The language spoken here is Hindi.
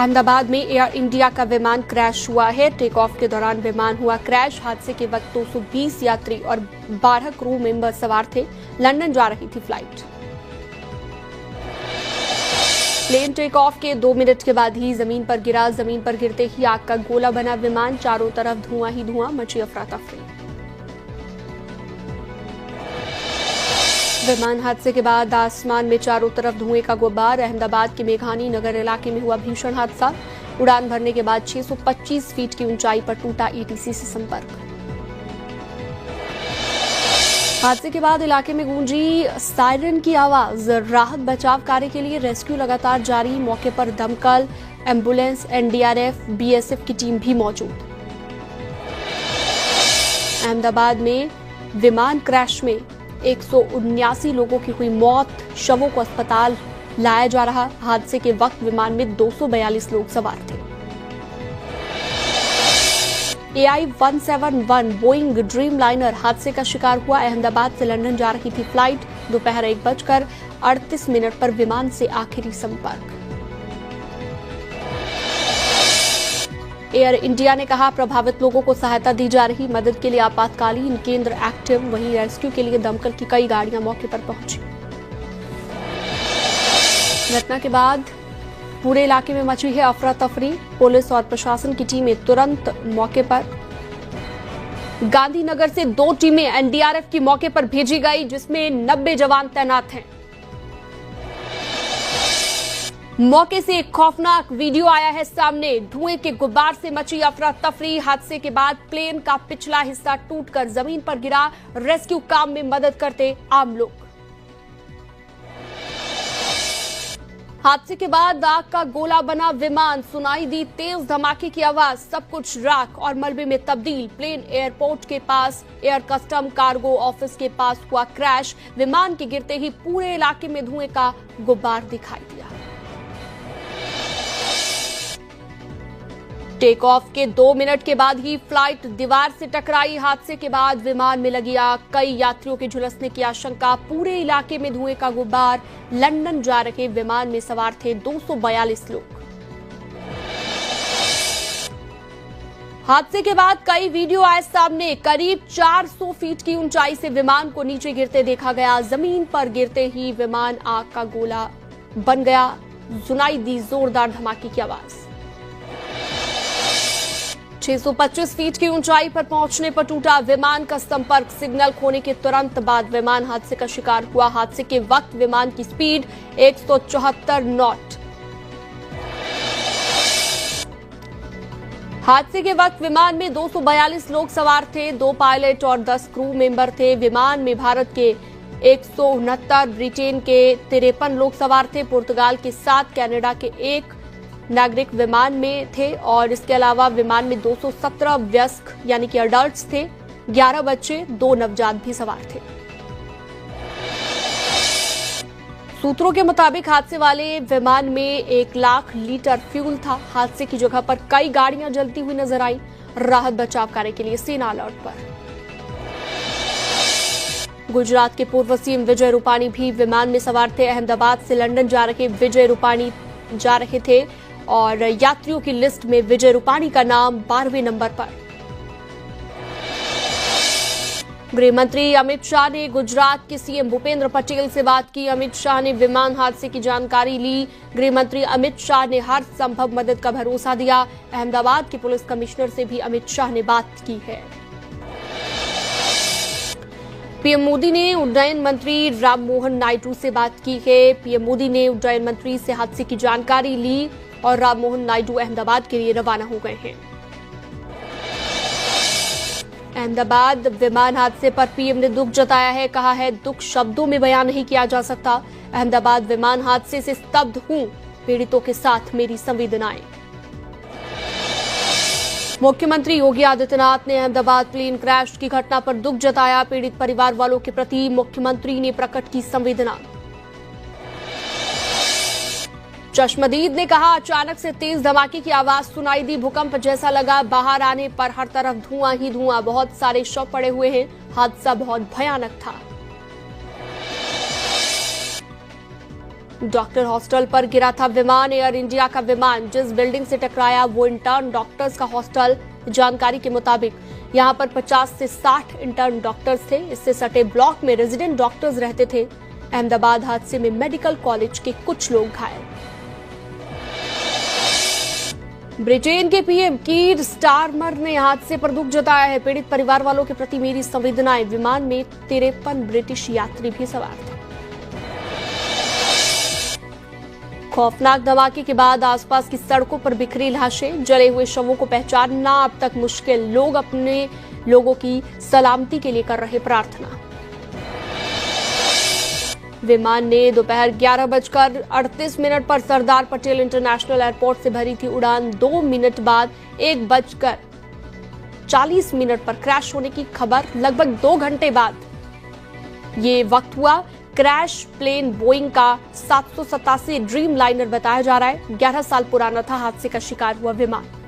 अहमदाबाद में एयर इंडिया का विमान क्रैश हुआ है। टेक ऑफ के दौरान विमान हुआ क्रैश। हादसे के वक्त 220 यात्री और 12 क्रू मेंबर सवार थे। लंदन जा रही थी फ्लाइट। प्लेन टेक ऑफ के 2 मिनट के बाद ही जमीन पर गिरा। जमीन पर गिरते ही आग का गोला बना विमान। चारों तरफ धुआं ही धुआं, मची अफरा तफरी। विमान हादसे के बाद आसमान में चारों तरफ धुएं का गुब्बार। अहमदाबाद के मेघानी नगर इलाके में हुआ भीषण हादसा। उड़ान भरने के बाद 625 फीट की ऊंचाई पर टूटा ईटीसी से संपर्क। हादसे के बाद इलाके में गूंजी सायरन की आवाज। राहत बचाव कार्य के लिए रेस्क्यू लगातार जारी। मौके पर दमकल, एम्बुलेंस, एनडीआरएफ, बीएसएफ की टीम भी मौजूद। अहमदाबाद में विमान क्रैश में 179 लोगों की हुई मौत। शवों को अस्पताल लाया जा रहा। हादसे के वक्त विमान में 242 लोग सवार थे। AI-171 बोइंग ड्रीम लाइनर हादसे का शिकार हुआ। अहमदाबाद से लंदन जा रही थी फ्लाइट। दोपहर 1:38 पर विमान से आखिरी संपर्क। एयर इंडिया ने कहा प्रभावित लोगों को सहायता दी जा रही। मदद के लिए आपातकालीन केंद्र एक्टिव। वहीं रेस्क्यू के लिए दमकल की कई गाड़ियां मौके पर पहुंची। घटना के बाद पूरे इलाके में मची है अफरा तफरी। पुलिस और प्रशासन की टीमें तुरंत मौके पर। गांधीनगर से 2 टीमें एनडीआरएफ की मौके पर भेजी गई, जिसमें 90 जवान तैनात हैं। मौके से एक खौफनाक वीडियो आया है सामने। धुएं के गुब्बार से मची अफरा तफरी। हादसे के बाद प्लेन का पिछला हिस्सा टूटकर जमीन पर गिरा। रेस्क्यू काम में मदद करते आम लोग। हादसे के बाद आग का गोला बना विमान। सुनाई दी तेज धमाके की आवाज। सब कुछ राख और मलबे में तब्दील। प्लेन एयरपोर्ट के पास एयर कस्टम कार्गो ऑफिस के पास हुआ क्रैश। विमान के गिरते ही पूरे इलाके में धुएं का गुब्बार दिखाई दिया। टेक ऑफ के 2 मिनट के बाद ही फ्लाइट दीवार से टकराई। हादसे के बाद विमान में लगी आग। कई यात्रियों के झुलसने की आशंका। पूरे इलाके में धुएं का गुब्बार। लंदन जा रहे विमान में सवार थे 242 लोग। हादसे के बाद कई वीडियो आए सामने। करीब 400 फीट की ऊंचाई से विमान को नीचे गिरते देखा गया। जमीन पर गिरते ही विमान आग का गोला बन गया। सुनाई दी जोरदार धमाके की आवाज। 625 फीट की ऊंचाई पर पहुंचने पर टूटा विमान का संपर्क। सिग्नल खोने के तुरंत बाद विमान हादसे का शिकार हुआ। हादसे के वक्त विमान की स्पीड 174 नॉट। हादसे के वक्त विमान में 242 लोग सवार थे। 2 पायलट और 10 क्रू मेंबर थे। विमान में भारत के 169, ब्रिटेन के 53 लोग सवार थे। पुर्तगाल के 7, कनाडा के 1 नागरिक विमान में थे और इसके अलावा विमान में 217 वयस्क यानी कि अडल्ट्स थे। 11 बच्चे, 2 नवजात भी सवार थे। सूत्रों के मुताबिक हादसे वाले विमान में 1 लाख लीटर फ्यूल था। हादसे की जगह पर कई गाड़ियां जलती हुई नजर आई। राहत बचाव कार्य के लिए सेना अलर्ट पर। गुजरात के पूर्व सीएम विजय रूपाणी भी विमान में सवार थे। अहमदाबाद से लंदन जा रहे विजय रूपाणी जा रहे थे और यात्रियों की लिस्ट में विजय रूपाणी का नाम 12वें नंबर पर। गृह मंत्री अमित शाह ने गुजरात के सीएम भूपेंद्र पटेल से बात की। अमित शाह ने विमान हादसे की जानकारी ली। गृह मंत्री अमित शाह ने हर संभव मदद का भरोसा दिया। अहमदाबाद के पुलिस कमिश्नर से भी अमित शाह ने बात की है। पीएम मोदी ने उड्डयन मंत्री राममोहन नायडू से बात की है। पीएम मोदी ने उड्डयन मंत्री से हादसे की जानकारी ली और राममोहन नायडू अहमदाबाद के लिए रवाना हो गए हैं। अहमदाबाद विमान हादसे पर पीएम ने दुख जताया है। कहा है दुख शब्दों में बयान नहीं किया जा सकता। अहमदाबाद विमान हादसे से स्तब्ध हूं। पीड़ितों के साथ मेरी संवेदनाएं। मुख्यमंत्री योगी आदित्यनाथ ने अहमदाबाद प्लेन क्रैश की घटना पर दुख जताया। पीड़ित परिवार वालों के प्रति मुख्यमंत्री ने प्रकट की संवेदना। चश्मदीद ने कहा अचानक से तेज धमाके की आवाज सुनाई दी। भूकंप जैसा लगा। बाहर आने पर हर तरफ धुआं ही धुआं। बहुत सारे शव पड़े हुए हैं। हादसा बहुत भयानक था। डॉक्टर हॉस्टल पर गिरा था विमान। एयर इंडिया का विमान जिस बिल्डिंग से टकराया वो इंटर्न डॉक्टर्स का हॉस्टल। जानकारी के मुताबिक यहां पर 50 से 60 इंटर्न डॉक्टर्स थे। इससे सटे ब्लॉक में रेजिडेंट डॉक्टर्स रहते थे। अहमदाबाद हादसे में मेडिकल कॉलेज के कुछ लोग घायल। ब्रिटेन के पीएम कीर स्टारमर ने हादसे पर दुख जताया है। पीड़ित परिवार वालों के प्रति मेरी संवेदनाएं। विमान में 53 ब्रिटिश यात्री भी सवार थे। खौफनाक धमाके के बाद आसपास की सड़कों पर बिखरी लाशें, जले हुए शवों को पहचानना अब तक मुश्किल। लोग अपने लोगों की सलामती के लिए कर रहे प्रार्थना। विमान ने दोपहर 11:38 पर सरदार पटेल इंटरनेशनल एयरपोर्ट से भरी थी उड़ान। 2 मिनट बाद 1:40 पर क्रैश होने की खबर। लगभग 2 घंटे बाद ये वक्त हुआ। क्रैश प्लेन बोइंग का 787 ड्रीम लाइनर बताया जा रहा है। 11 साल पुराना था हादसे का शिकार हुआ विमान।